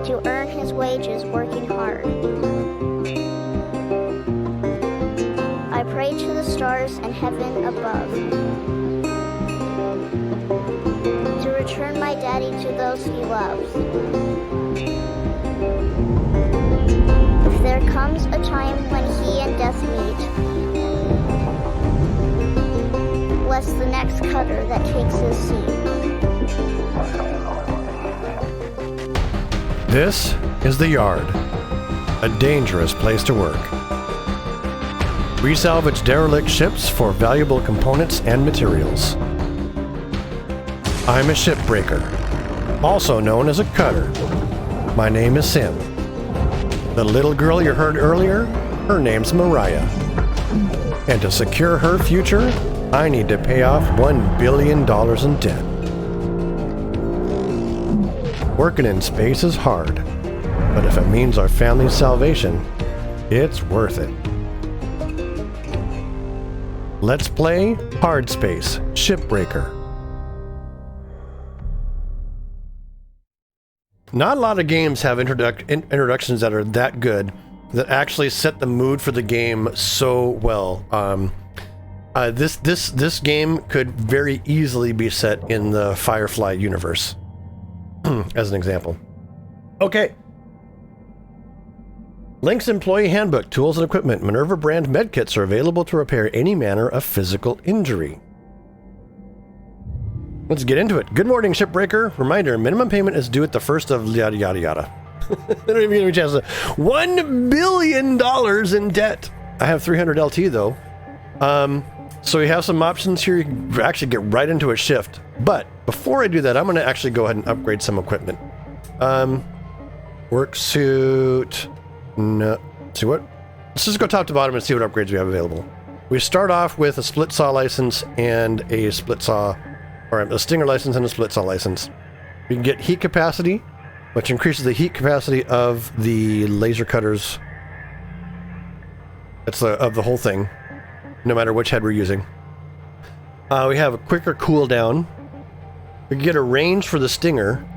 to earn his wages working hard. I pray to the stars and heaven above to return my daddy to those he loves. If there comes a time when he and death meet, bless the next cutter that takes his seat. This is the Yard, a dangerous place to work. We salvage derelict ships for valuable components and materials. I'm a shipbreaker, also known as a cutter. My name is Sim. The little girl you heard earlier, her name's Mariah. And to secure her future, I need to pay off $1 billion in debt. Working in space is hard, but if it means our family's salvation, it's worth it. Let's play Hardspace, Shipbreaker. Not a lot of games have introductions that are that good, that actually set the mood for the game so well. This game could very easily be set in the Firefly universe, as an example. Okay. Link's Employee Handbook, Tools and Equipment. Minerva brand medkits are available to repair any manner of physical injury. Let's get into it. Good morning, Shipbreaker. Reminder, minimum payment is due at the first of yada yada yada. I don't even get a chance to... $1 billion in debt. I have 300 LT though. So we have some options here. You can actually get right into a shift. But before I do that, I'm going to actually go ahead and upgrade some equipment. Work suit. No. See what? Let's just go top to bottom and see what upgrades we have available. We start off with a split saw license and a split saw, or a stinger license and a split saw license. We can get heat capacity, which increases the heat capacity of the laser cutters. That's of the whole thing, no matter which head we're using. We have a quicker cooldown. We can get a range for the stinger.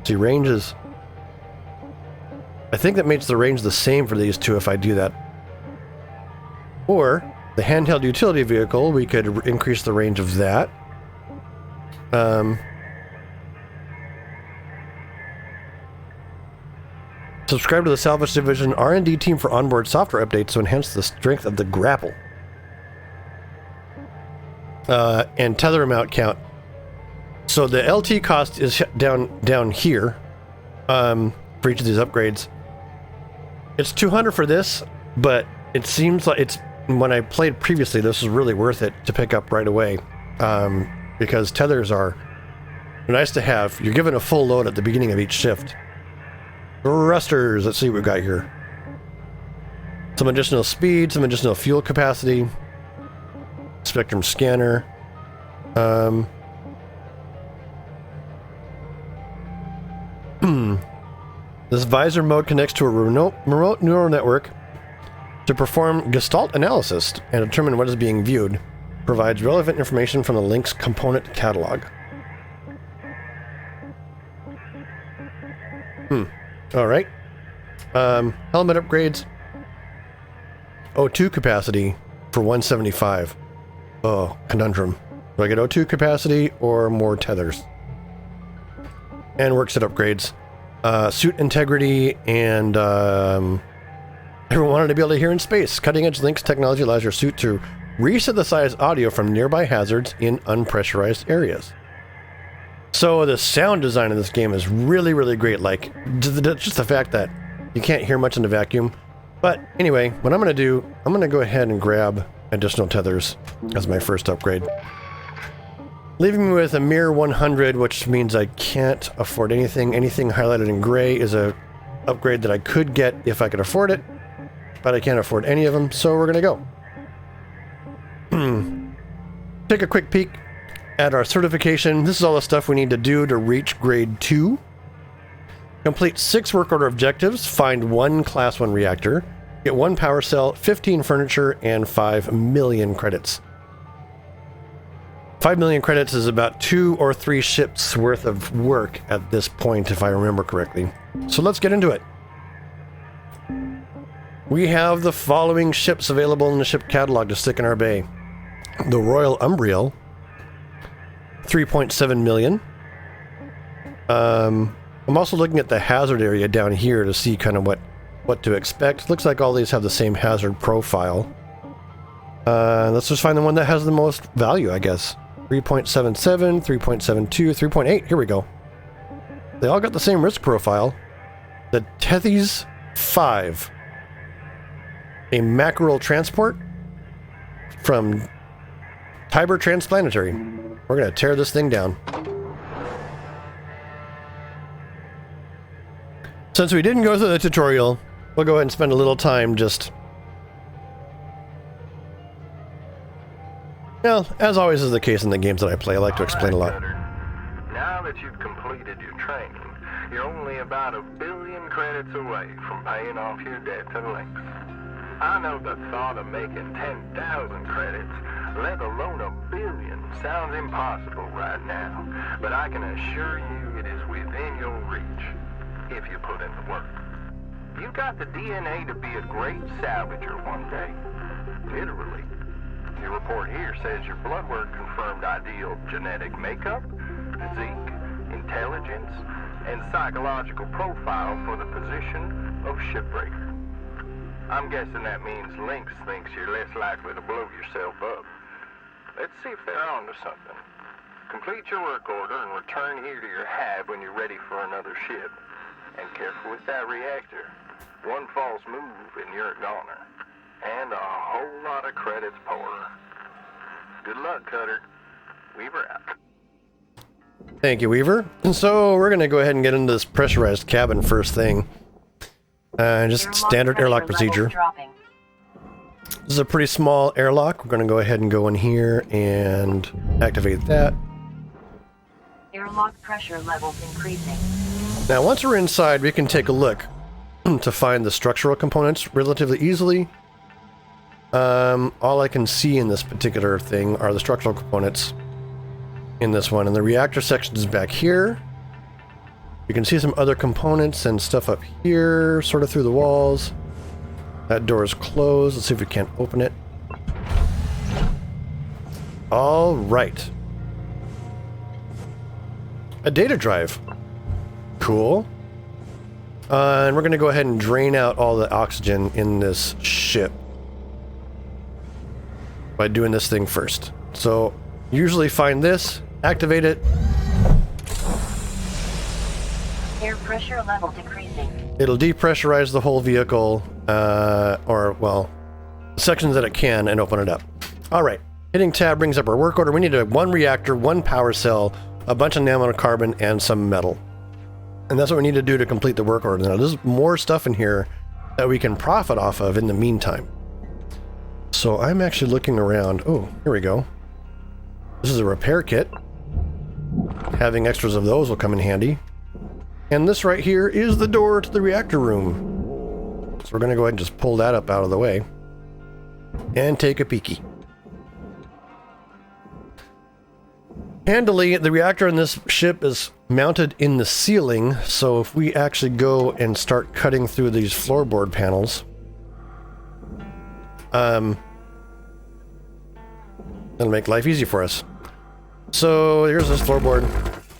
See, range is... I think that makes the range the same for these two if I do that. Or the handheld utility vehicle, we could increase the range of that. Subscribe to the Salvage Division R&D team for onboard software updates to enhance the strength of the grapple. And tether amount count. So the LT cost is down here for each of these upgrades. It's 200 for this, but it seems like it's, when I played previously, this was really worth it to pick up right away, because tethers are nice to have. You're given a full load at the beginning of each shift. Thrusters, let's see what we've got here. Some additional speed, some additional fuel capacity. Spectrum scanner. This visor mode connects to a remote neural network to perform gestalt analysis and determine what is being viewed. Provides relevant information from the Link's component catalog. Alright. Helmet upgrades. O2 capacity for 175. Oh, conundrum. Do I get O2 capacity or more tethers? And workset upgrades. Suit integrity and everyone wanted to be able to hear in space. Cutting edge Link's technology allows your suit to resynthesize audio from nearby hazards in unpressurized areas. So the sound design of this game is really, really great. Like, just the fact that you can't hear much in the vacuum. But anyway, what I'm going to do, I'm going to go ahead and grab additional tethers as my first upgrade. Leaving me with a mere 100, which means I can't afford anything. Anything highlighted in gray is a upgrade that I could get if I could afford it, but I can't afford any of them, so we're going to go. Take a quick peek at our certification. This is all the stuff we need to do to reach grade 2. Complete 6 work order objectives, find 1 class 1 reactor, get 1 power cell, 15 furniture, and 5 million credits. 5 million credits is about 2 or 3 ships worth of work at this point, if I remember correctly. So let's get into it. We have the following ships available in the ship catalog to stick in our bay. The Royal Umbriel, 3.7 million. I'm also looking at the hazard area down here to see kind of what to expect. Looks like all these have the same hazard profile. Let's just find the one that has the most value, I guess. 3.77, 3.72, 3.8. Here we go. They all got the same risk profile. The Tethys 5. A mackerel transport from Tiber Transplanetary. We're going to tear this thing down. Since we didn't go through the tutorial, we'll go ahead and spend a little time just... Well, as always is the case in the games that I play, I like to explain a lot. Now that you've completed your training, you're only about 1 billion credits away from paying off your debt to Lynx. I know the thought of making 10,000 credits, let alone 1 billion, sounds impossible right now, but I can assure you it is within your reach, if you put in the work. You've got the DNA to be a great salvager one day, literally. Your report here says your blood work confirmed ideal genetic makeup, physique, intelligence, and psychological profile for the position of Shipbreaker. I'm guessing that means Lynx thinks you're less likely to blow yourself up. Let's see if they're onto something. Complete your work order and return here to your hive when you're ready for another ship. And careful with that reactor. One false move and you're a goner. And a whole lot of credits pour. Good luck, Cutter. Weaver out. Thank you, Weaver. And so we're going to go ahead and get into this pressurized cabin first thing. Just standard airlock procedure. This is a pretty small airlock. We're going to go ahead and go in here and activate that. Airlock pressure levels increasing. Now, once we're inside, we can take a look to find the structural components relatively easily. All I can see in this particular thing are the structural components in this one, and the reactor section is back here. You can see some other components and stuff up here, sort of through the walls. That door is closed. Let's see if we can't open it. All right. A data drive. Cool. And we're going to go ahead and drain out all the oxygen in this ship by doing this thing first. So, usually find this, activate it. Air pressure level decreasing. It'll depressurize the whole vehicle, or, well, sections that it can, and open it up. Alright, hitting tab brings up our work order. We need 1 reactor, 1 power cell, a bunch of nanocarbon, and some metal. And that's what we need to do to complete the work order. Now, there's more stuff in here that we can profit off of in the meantime. So I'm actually looking around. Oh, here we go. This is a repair kit. Having extras of those will come in handy. And this right here is the door to the reactor room. So we're going to go ahead and just pull that up out of the way. And take a peeky. Handily, the reactor in this ship is mounted in the ceiling. So if we actually go and start cutting through these floorboard panels... it'll make life easy for us. So here's this floorboard.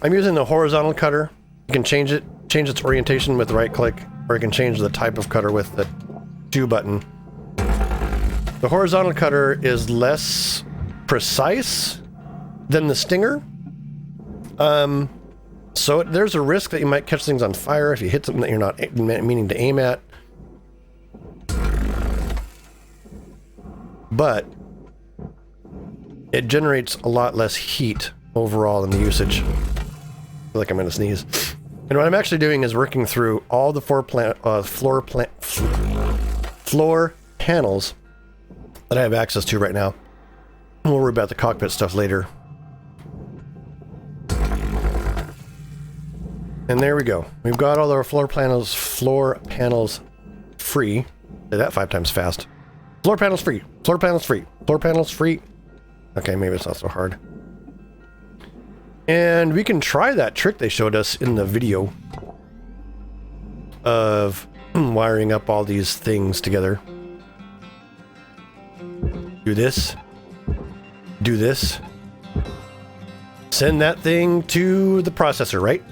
I'm using the horizontal cutter. You can change its orientation with the right click, or you can change the type of cutter with the 2 button. The horizontal cutter is less precise than the Stinger. So there's a risk that you might catch things on fire if you hit something that you're not meaning to aim at. But it generates a lot less heat overall in the usage. I feel like I'm gonna sneeze. And what I'm actually doing is working through all the floor panels that I have access to right now. We'll worry about the cockpit stuff later. And there we go. We've got all our floor panels free. Say that 5 times fast. Floor panels free. Floor panels free. Floor panels free. Okay, maybe it's not so hard. And we can try that trick they showed us in the video of wiring up all these things together. Do this. Do this. Send that thing to the processor, right?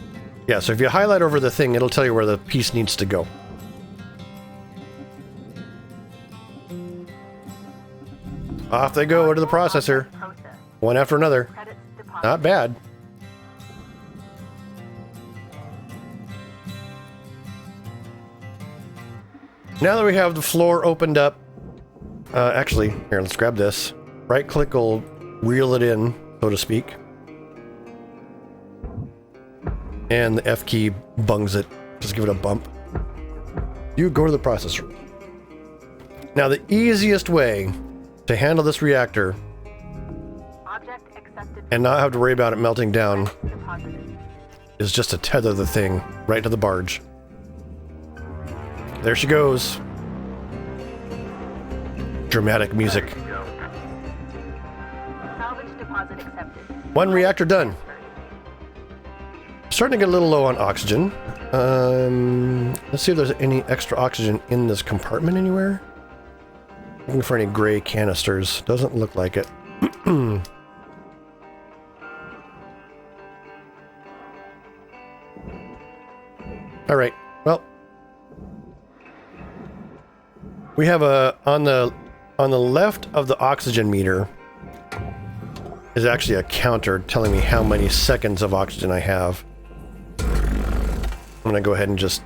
Yeah, so if you highlight over the thing, it'll tell you where the piece needs to go. Off they go to the processor. One after another. Not bad. Now that we have the floor opened up, actually, here, let's grab this. Right click will reel it in, so to speak. And the F key bungs it. Just give it a bump. You go to the processor. Now the easiest way to handle this reactor and not have to worry about it melting down is just to tether the thing right to the barge. There she goes. Dramatic music. Salvage deposit accepted. One reactor done. Starting to get a little low on oxygen. Let's see if there's any extra oxygen in this compartment anywhere. Looking for any gray canisters. Doesn't look like it. All right. Well, we have a on the left of the oxygen meter is actually a counter telling me how many seconds of oxygen I have. I'm gonna go ahead and just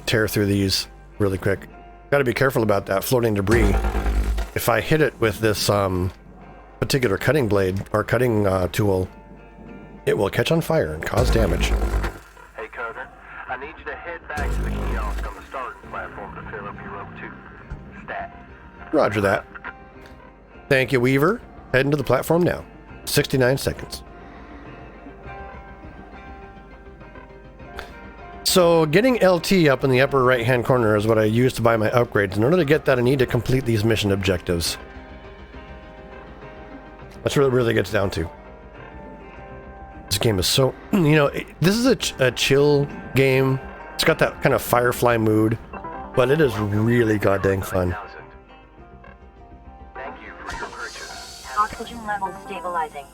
tear through these really quick. Got to be careful about that floating debris. If I hit it with this particular cutting blade or cutting tool, it will catch on fire and cause damage. Hey, Coder, I need you to head back to the kiosk on the starting platform to fill up your O2. Stat. Roger that. Thank you, Weaver. Heading to the platform now. 69 seconds. So getting LT up in the upper right hand corner is what I use to buy my upgrades. In order to get that, I need to complete these mission objectives. That's what it really gets down to. This game is so, this is a chill game. It's got that kind of Firefly mood, but it is really goddamn fun. Thank you for your purchase. Oxygen levels stabilizing.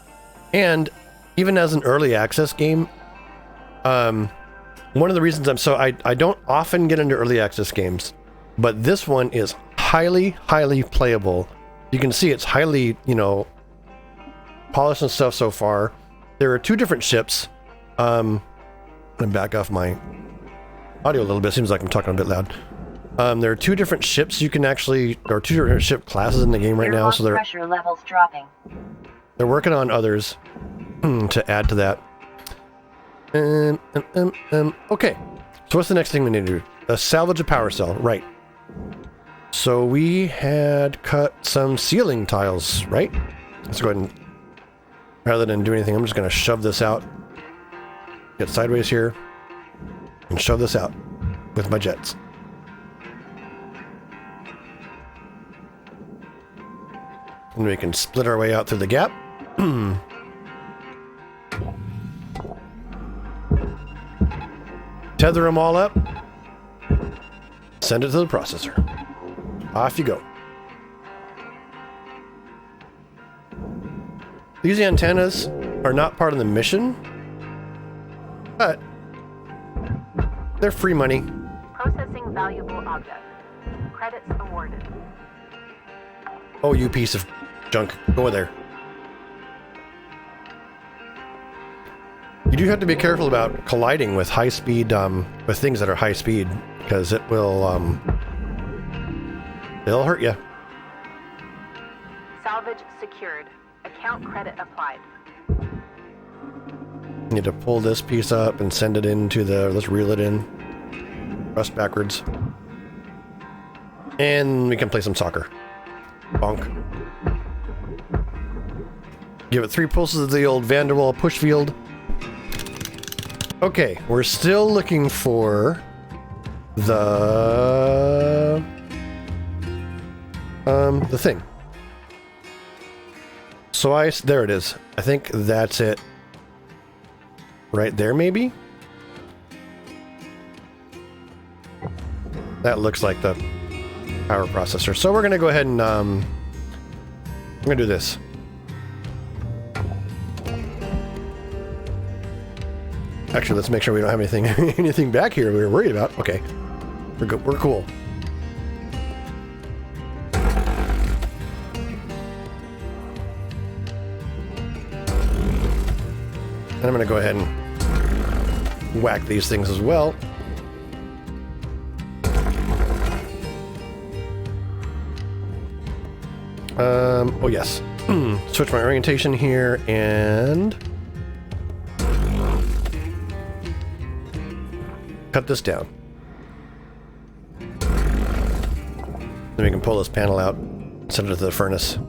And even as an early access game, one of the reasons I don't often get into early access games, but this one is highly playable. You can see it's highly, polished and stuff so far. There are two different ships. I'm gonna back off my audio a little bit. Seems like I'm talking a bit loud. There are two different ships you can actually, or two different ship classes in the game right now. So they're pressure levels dropping. They're working on others to add to that. Okay, so what's the next thing we need to do? Salvage a power cell, right. So we had cut some ceiling tiles, right? Let's go ahead and, rather than do anything, I'm just going to shove this out. Get sideways here. And shove this out with my jets. And we can split our way out through the gap. Tether them all up. Send it to the processor. Off you go. These antennas are not part of the mission, but they're free money. Processing valuable object. Credits awarded. Oh, you piece of junk. Go there. You do have to be careful about colliding with high speed, with things that are high speed, because it will, it'll hurt you. Salvage secured. Account credit applied. You need to pull this piece up and send it into the, let's reel it in. Press backwards. And we can play some soccer. Bonk. Give it 3 pulses of the old Van der Waal push field. Okay, we're still looking for the thing. So there it is. I think that's it. Right there, maybe? That looks like the power processor. So we're gonna go ahead and I'm gonna do this. Actually, let's make sure we don't have anything anything back here we were worried about. Okay. We're good. We're cool. And I'm gonna go ahead and whack these things as well. Oh yes. Switch my orientation here and cut this down. Then we can pull this panel out, send it to the furnace.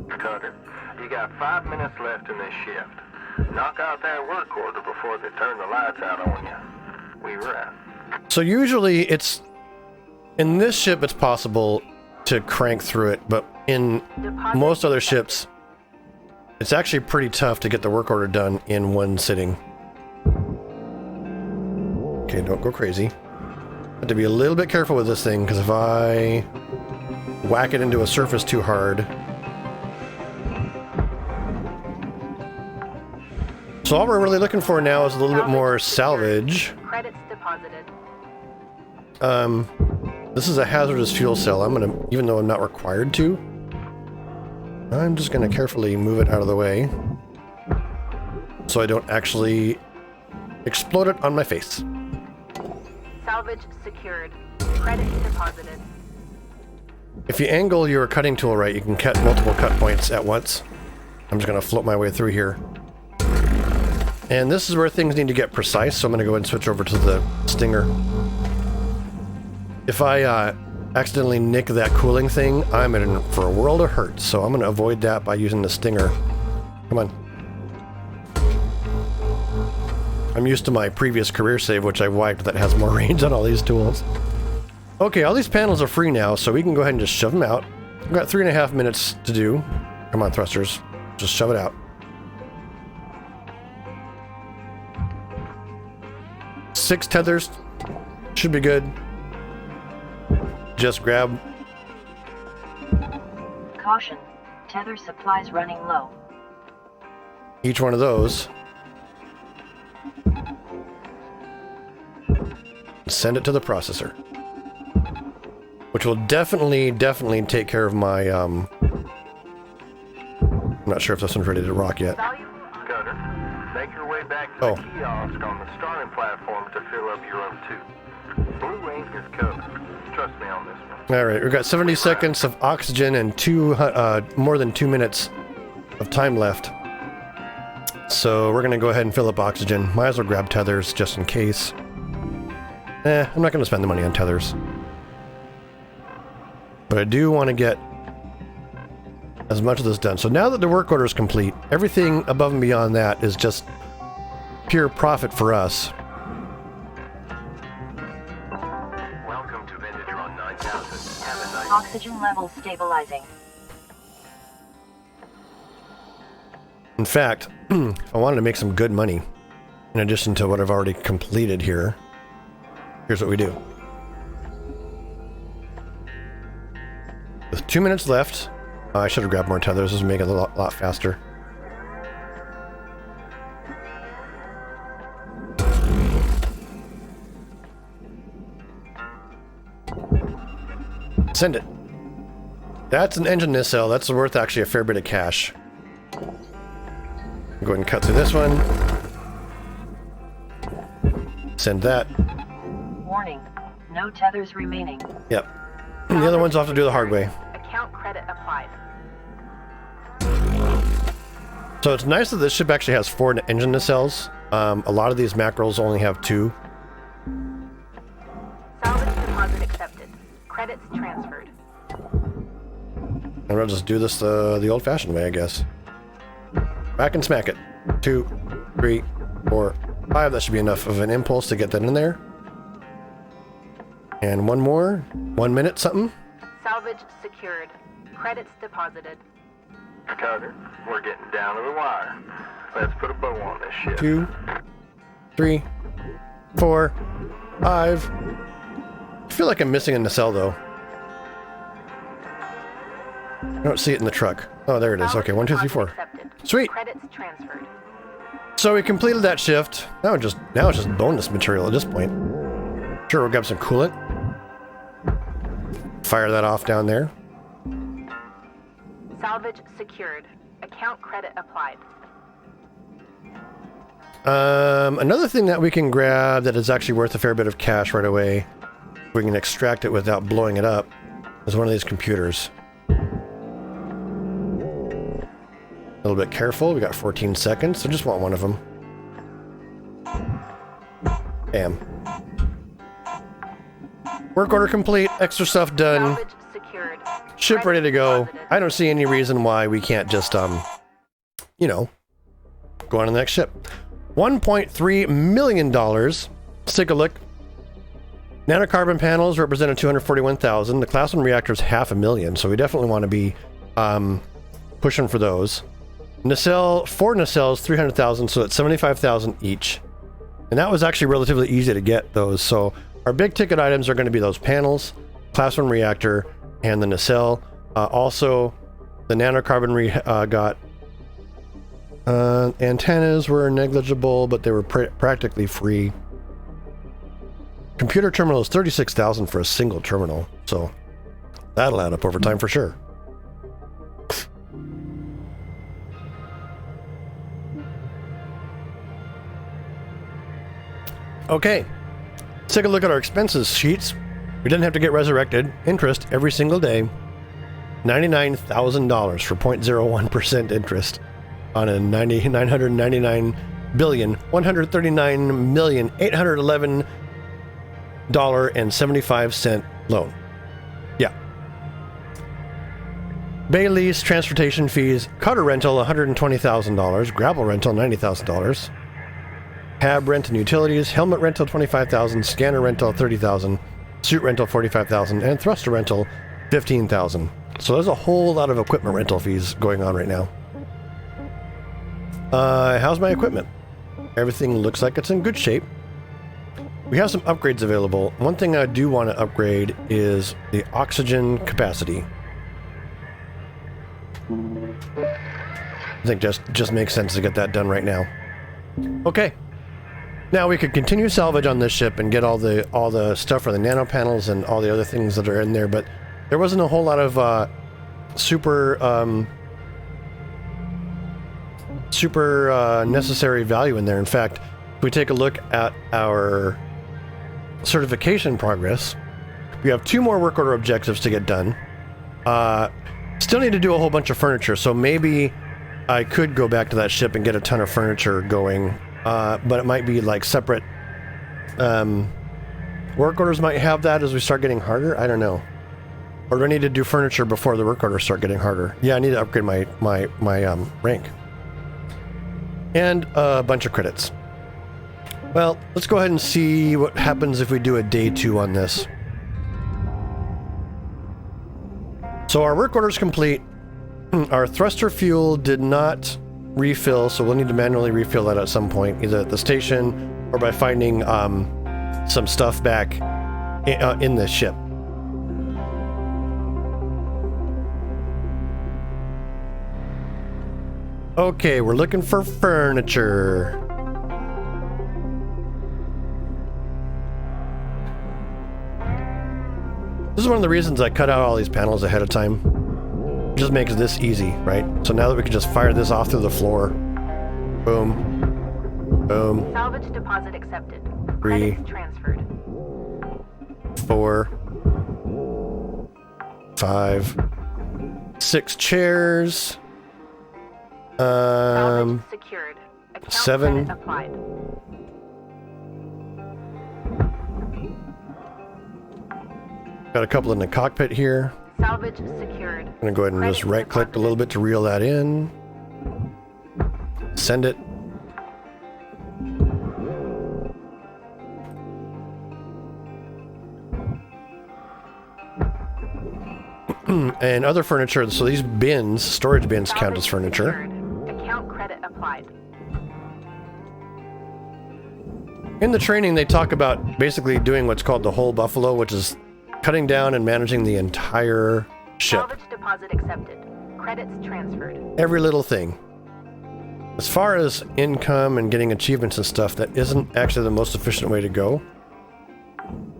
Cutter, you got 5 minutes left in this shift. Knock out that work order before they turn the lights out on you. We wrap. So usually it's in this ship it's possible to crank through it, but in most other ships it's actually pretty tough to get the work order done in one sitting. Okay, don't go crazy. Have to be a little bit careful with this thing, because if I whack it into a surface too hard. So all we're really looking for now is a little bit more salvage. Credits deposited. This is a hazardous fuel cell. I'm gonna, even though I'm not required to, I'm just gonna carefully move it out of the way so I don't actually explode it on my face. Salvage secured. Credits deposited. If you angle your cutting tool right, you can cut multiple cut points at once. I'm just gonna float my way through here. And this is where things need to get precise, so I'm gonna go ahead and switch over to the stinger. If I accidentally nick that cooling thing, I'm in for a world of hurt, so I'm gonna avoid that by using the stinger. Come on. I'm used to my previous career save, which I wiped, that has more range on all these tools. Okay, all these panels are free now, so we can go ahead and just shove them out. We've got 3.5 minutes to do. Come on, thrusters. Just shove it out. 6 tethers. Should be good. Just grab. Caution. Tether supplies running low. Each one of those. Send it to the processor. Which will definitely take care of my, I'm not sure if this one's ready to rock yet. Cutter, make your way back to the kiosk on the starting platform to fill up your O2. Blue ink is covered. Trust me on this one. Alright, we've got 70 seconds of oxygen and more than 2 minutes of time left. So we're gonna go ahead and fill up oxygen. Might as well grab tethers just in case. I'm not gonna spend the money on tethers. But I do want to get as much of this done. So now that the work order is complete, everything above and beyond that is just pure profit for us. Welcome to Venditron 9000. Have a nice Oxygen levels stabilizing. In fact, if I wanted to make some good money, in addition to what I've already completed here, here's what we do. With 2 minutes left, I should have grabbed more tethers. This would make it a lot faster. Send it. That's an engine nacelle. That's worth actually a fair bit of cash. Go ahead and cut through this one. Send that. Warning. No tethers remaining. Yep. The other ones I'll have to do the hard way. Account credit applied. So it's nice that this ship actually has 4 engine nacelles. A lot of these mackerels only have 2. Salvage deposit accepted. Credits transferred. And we'll just do this the old-fashioned way, I guess. Back and smack it. 2, 3, 4, 5. That should be enough of an impulse to get that in there. And one more. 1 minute something. Salvage secured. Credits deposited. Tucker, we're getting down to the wire. Let's put a bow on this shit. 2, 3, 4, 5. I feel like I'm missing a nacelle though. I don't see it in the truck. Oh, there it is. Okay, 1, 2, 3, 4. Sweet. Credits transferred. So we completed that shift. Now it's just bonus material at this point. Sure, we'll grab some coolant. Fire that off down there. Salvage secured. Account credit applied. Another thing that we can grab that is actually worth a fair bit of cash right away, if we can extract it without blowing it up, is one of these computers. A little bit careful. We got 14 seconds, so just want one of them. Bam. Work order complete. Extra stuff done. Salvage secured. Ship ready to go. I don't see any reason why we can't just, you know, go on to the next ship. $1.3 million. Let's take a look. Nanocarbon panels represented 241,000. The class 1 reactor is $500,000, so we definitely want to be pushing for those. Nacelle, 4 nacelles, 300,000, so that's 75,000 each. And that was actually relatively easy to get those. So our big ticket items are going to be those panels, class 1 reactor, and the nacelle. Also, the nanocarbon got antennas were negligible, but they were practically free. Computer terminal is 36,000 for a single terminal, so that'll add up over time for sure. Okay, let's take a look at our expenses sheets. We didn't have to get resurrected. Interest every single day. $99,000 for 0.01% interest on a $999,811,811.75 loan. Yeah. Bay lease, transportation fees, cutter rental $120,000, gravel rental $90,000. Cab rent and utilities, helmet rental $25,000, scanner rental $30,000, suit rental $45,000, and thruster rental $15,000. So there's a whole lot of equipment rental fees going on right now. How's my equipment? Everything looks like it's in good shape. We have some upgrades available. One thing I do want to upgrade is the oxygen capacity. I think just makes sense to get that done right now. Okay. Now we could continue salvage on this ship and get all the stuff for the nano panels and all the other things that are in there, but there wasn't a whole lot of super necessary value in there. In fact, if we take a look at our certification progress, we have 2 more work order objectives to get done. Still need to do a whole bunch of furniture, so maybe I could go back to that ship and get a ton of furniture going. But it might be like separate work orders might have that as we start getting harder. I don't know. Or do I need to do furniture before the work orders start getting harder? Yeah, I need to upgrade my rank. And a bunch of credits. Well, let's go ahead and see what happens if we do a day 2 on this. So our work order is complete. Our thruster fuel did not refill, so we'll need to manually refill that at some point, either at the station or by finding some stuff back in the ship. Okay, we're looking for furniture. This is one of the reasons I cut out all these panels ahead of time. It just makes this easy, right? So now that we can just fire this off through the floor. Boom. Boom. Salvage deposit accepted. 3, Credits transferred. 4, 5, 6 chairs. Salvage secured. Account 7. credit applied. Got a couple in the cockpit here. Salvage secured. I'm gonna go ahead and just right click a little bit to reel that in. Send it. and other furniture. So these bins, storage bins, count as furniture. Secured. Account credit applied. In the training, they talk about basically doing what's called the whole buffalo, which is cutting down and managing the entire ship. Salvage deposit accepted. Credits transferred. Every little thing. As far as income and getting achievements and stuff, that isn't actually the most efficient way to go.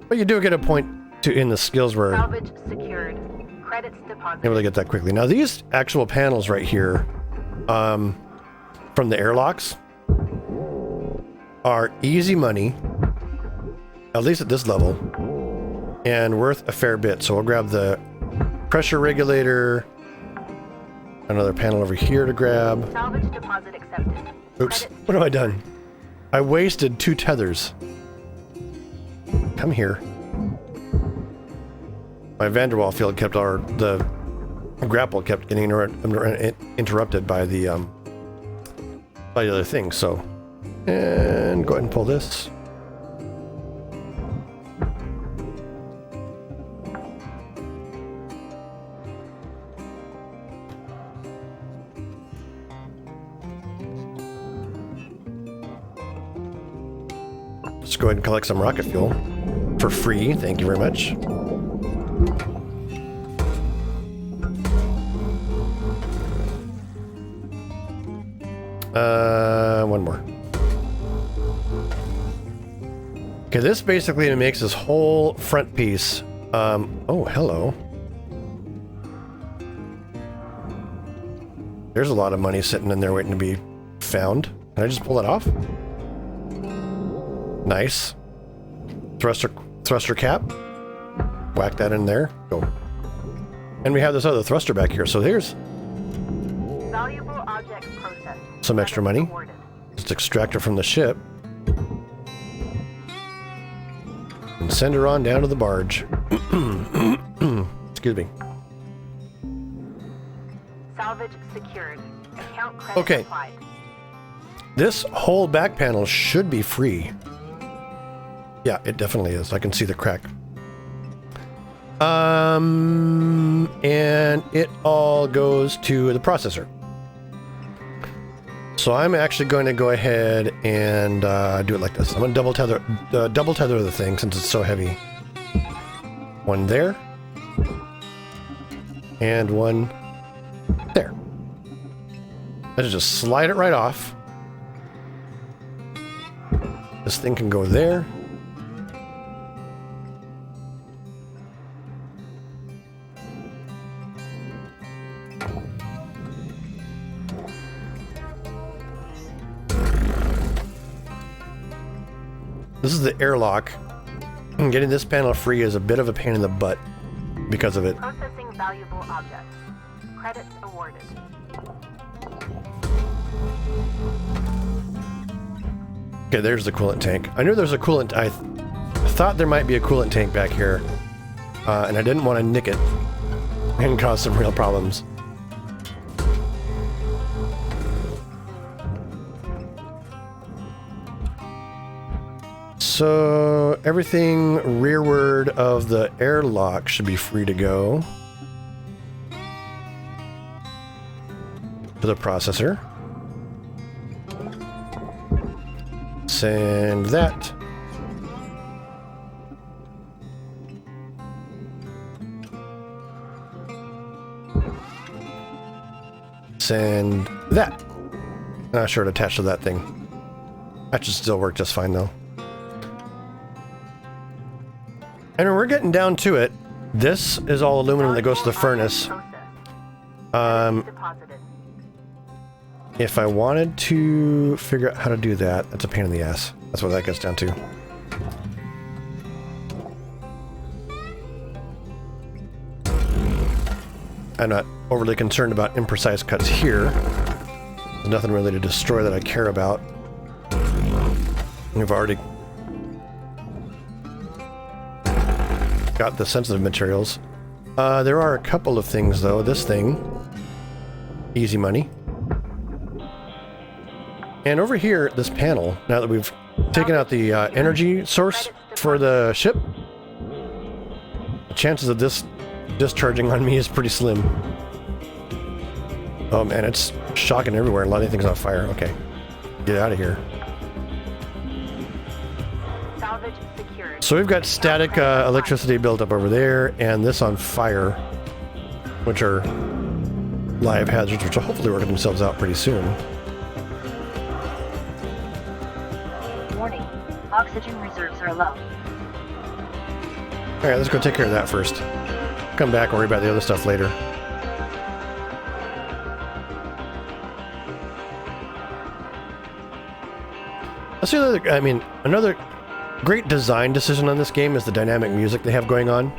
But you do get a point to in the skills where Salvage secured. Credits deposited. able to get that quickly. Now these actual panels right here, from the airlocks, are easy money, at least at this level, and worth a fair bit. So we'll grab the pressure regulator, another panel over here to grab. Salvage deposit accepted. Oops, Credits what have I done? I wasted 2 tethers. Come here. My Vanderwall field kept, or the grapple kept getting interrupted by the other thing, so. And go ahead and pull this. Let's go ahead and collect some rocket fuel for free. Thank you very much. One more. Okay, this basically makes this whole front piece. Oh, hello. There's a lot of money sitting in there waiting to be found. Can I just pull that off? Nice. Thruster cap. Whack that in there. Go. And we have this other thruster back here. So here's valuable object processed. some extra money. Awarded. Just extract her from the ship. And send her on down to the barge. Excuse me. Salvage secured. Account credit Okay. applied. This whole back panel should be free. Yeah, it definitely is. I can see the crack. And it all goes to the processor. So I'm actually going to go ahead and do it like this. I'm going to double tether the thing since it's so heavy. One there. And one there. I just slide it right off. This thing can go there. This is the airlock. Getting this panel free is a bit of a pain in the butt because of it. Processing valuable objects. Credits awarded. Okay, there's the coolant tank. I knew there was a coolant. I thought there might be a coolant tank back here, and I didn't want to nick it and cause some real problems. So everything rearward of the airlock should be free to go to the processor. Send that. Send that. Not sure to attach to that thing. That should still work just fine though. And when we're getting down to it, this is all aluminum that goes to the furnace. Deposited. If I wanted to figure out how to do that, that's a pain in the ass. That's what that gets down to. I'm not overly concerned about imprecise cuts here. There's nothing really to destroy that I care about. We've already got the sensitive materials. There are a couple of things though. This thing, easy money. And over here, this panel, now that we've taken out the energy source for the ship, the chances of this discharging on me is pretty slim. Oh man, it's shocking everywhere. A lot of things on fire. Okay. Get out of here. Salvage secured. So we've got static electricity built up over there, and this on fire, which are live hazards, which will hopefully work themselves out pretty soon. Warning, oxygen reserves are low. Alright, let's go take care of that first. Come back and worry about the other stuff later. That's the other, I mean, another great design decision on this game is the dynamic music they have going on.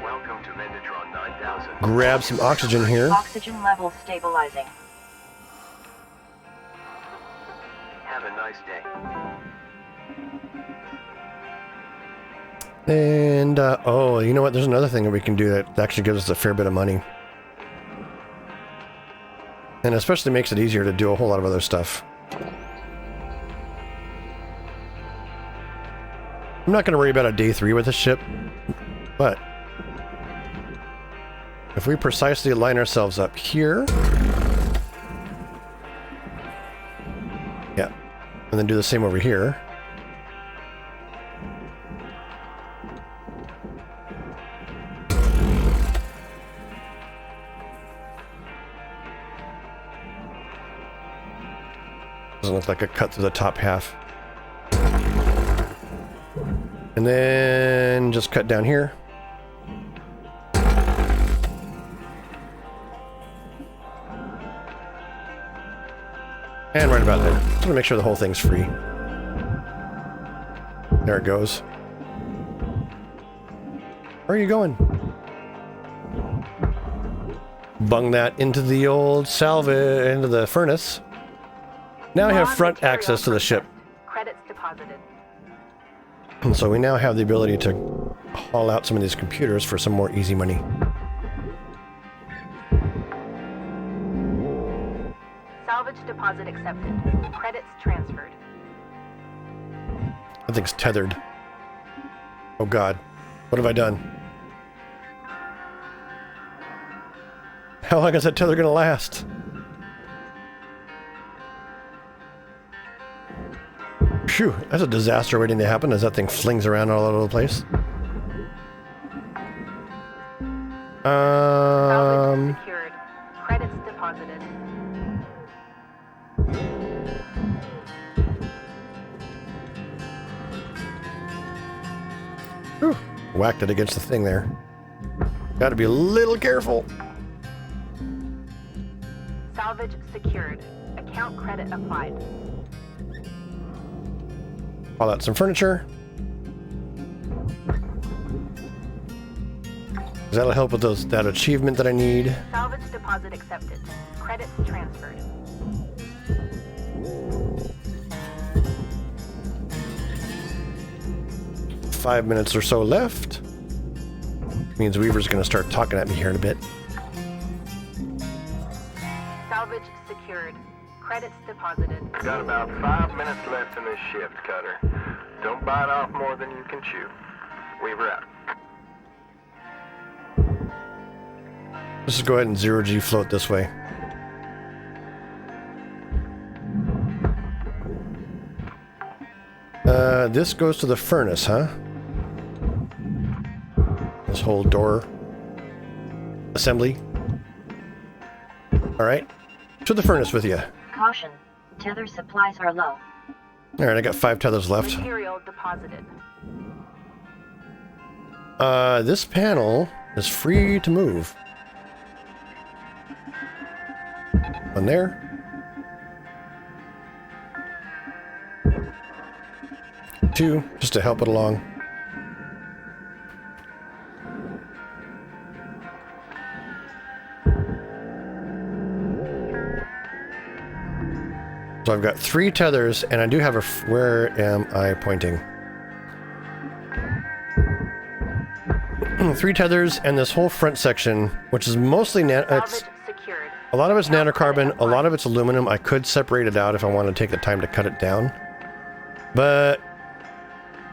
Welcome to Metatron 9000. Grab some oxygen here. Oxygen level stabilizing. Have a nice day. And, oh, you know what? There's another thing that we can do that actually gives us a fair bit of money. And especially makes it easier to do a whole lot of other stuff. I'm not going to worry about a day 3 with this ship, but if we precisely line ourselves up here, yeah, and then do the same over here, doesn't look like a cut through the top half. And then just cut down here. And right about there. Just want to make sure the whole thing's free. There it goes. Where are you going? Bung that into the old into the furnace. Now I have front access to the ship. Credits deposited. And so we now have the ability to haul out some of these computers for some more easy money. Salvage deposit accepted. Credits transferred. That thing's tethered. Oh god. What have I done? How long is that tether gonna last? Phew, that's a disaster waiting to happen as that thing flings around all over the place. Salvage secured. Credits deposited. Whew, whacked it against the thing there. Gotta be a little careful. Salvage secured. Account credit applied. Haul out some furniture. That'll help with that achievement that I need. Salvage deposit accepted. Credits transferred. Five minutes or so left. Means Weaver's gonna start talking at me here in a bit. Salvage secured. Credits deposited. Got about 5 minutes left in this shift, Cutter. Don't bite off more than you can chew. Weaver out. Let's just go ahead and 0G float this way. This goes to the furnace, huh? This whole door assembly. Alright. To the furnace with you. Caution, tether supplies are low. Alright, I got 5 tethers left. Material deposited. This panel is free to move. One there. Two, just to help it along. So I've got 3 tethers, and I do have a... Where am I pointing? 3 tethers, and this whole front section, which is mostly... Salvage secured. A lot of it's nanocarbon, a lot of it's aluminum. I could separate it out if I want to take the time to cut it down. But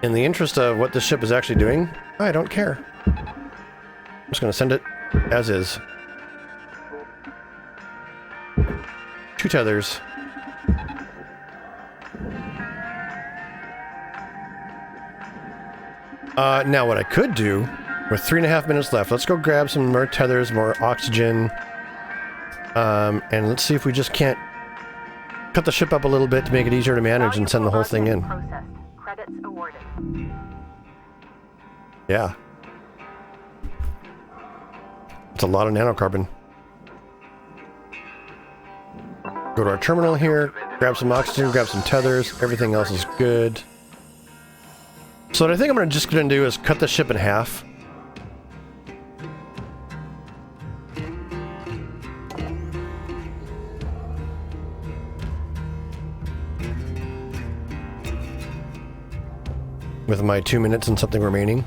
in the interest of what this ship is actually doing, I don't care. I'm just going to send it as is. 2 tethers. Now what I could do, with 3.5 minutes left, let's go grab some more tethers, more oxygen, and let's see if we just can't cut the ship up a little bit to make it easier to manage and send the whole thing in. Processed. Credits awarded. Yeah. It's a lot of nanocarbon. Go to our terminal here, grab some oxygen, grab some tethers, everything else is good. So what I think I'm just going to do is cut the ship in half. With my 2 minutes and something remaining.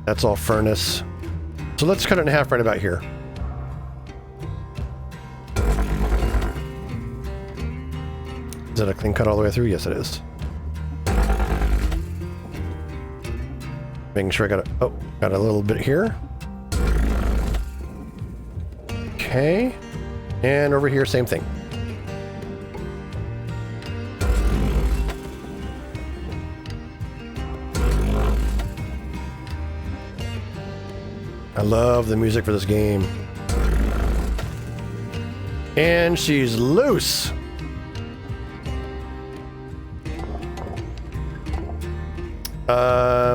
That's all furnace. So let's cut it in half right about here. Is that a clean cut all the way through? Yes, it is. Making sure I got a little bit here. Okay. And over here, same thing. I love the music for this game. And she's loose. I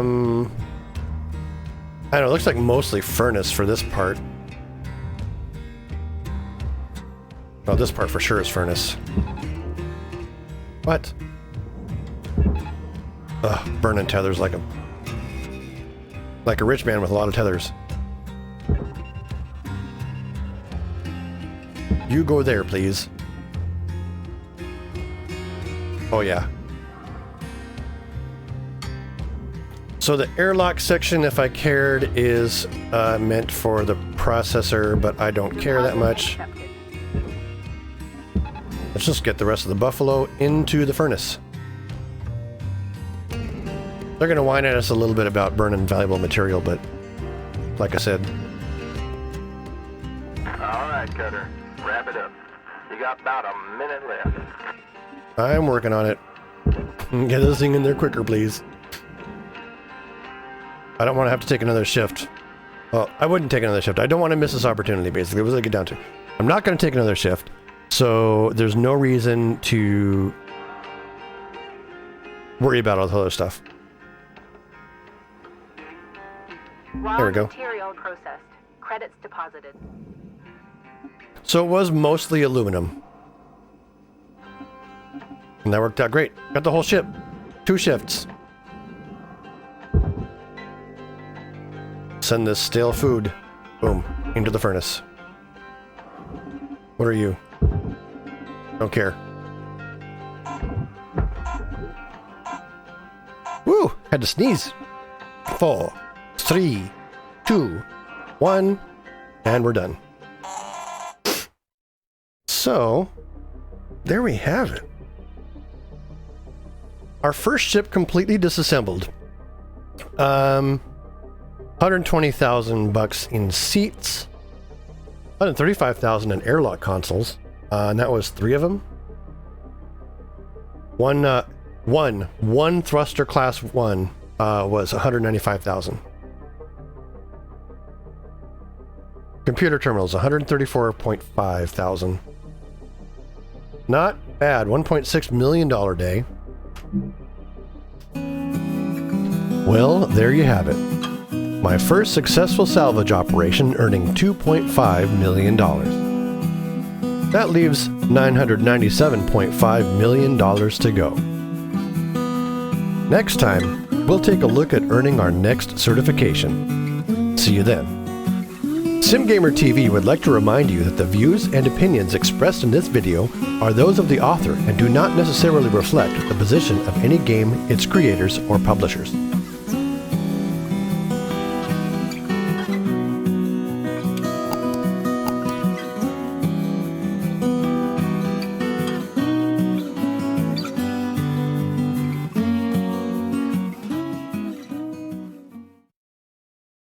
don't know, it looks like mostly furnace for this part. Well, this part for sure is furnace. What? Ugh, burning tethers like a rich man with a lot of tethers. You go there, please. Oh, yeah. So the airlock section, if I cared, is meant for the processor, but I don't care that much. Let's just get the rest of the buffalo into the furnace. They're going to whine at us a little bit about burning valuable material, but like I said. All right, Cutter. Wrap it up. You got about a minute left. I'm working on it. Get this thing in there quicker, please. I don't want to have to take another shift. Well, I wouldn't take another shift. I don't want to miss this opportunity, basically. What does it get down to? I'm not going to take another shift, so there's no reason to worry about all the other stuff. There we go. Material processed. Credits deposited. So it was mostly aluminum. And that worked out great. Got the whole ship. 2 shifts. Send this stale food, boom, into the furnace. What are you? Don't care. Woo! Had to sneeze. 4, 3, 2, 1, and we're done. So, there we have it. Our first ship completely disassembled. 120,000 bucks in seats, 135,000 in airlock consoles, and that was 3 of them. One thruster class 1 was 195,000. Computer terminals 134.5 thousand. Not bad. $1.6 million day. Well, there you have it. My first successful salvage operation earning $2.5 million. That leaves $997.5 million to go. Next time, we'll take a look at earning our next certification. See you then. SimGamer TV would like to remind you that the views and opinions expressed in this video are those of the author and do not necessarily reflect the position of any game, its creators, or publishers.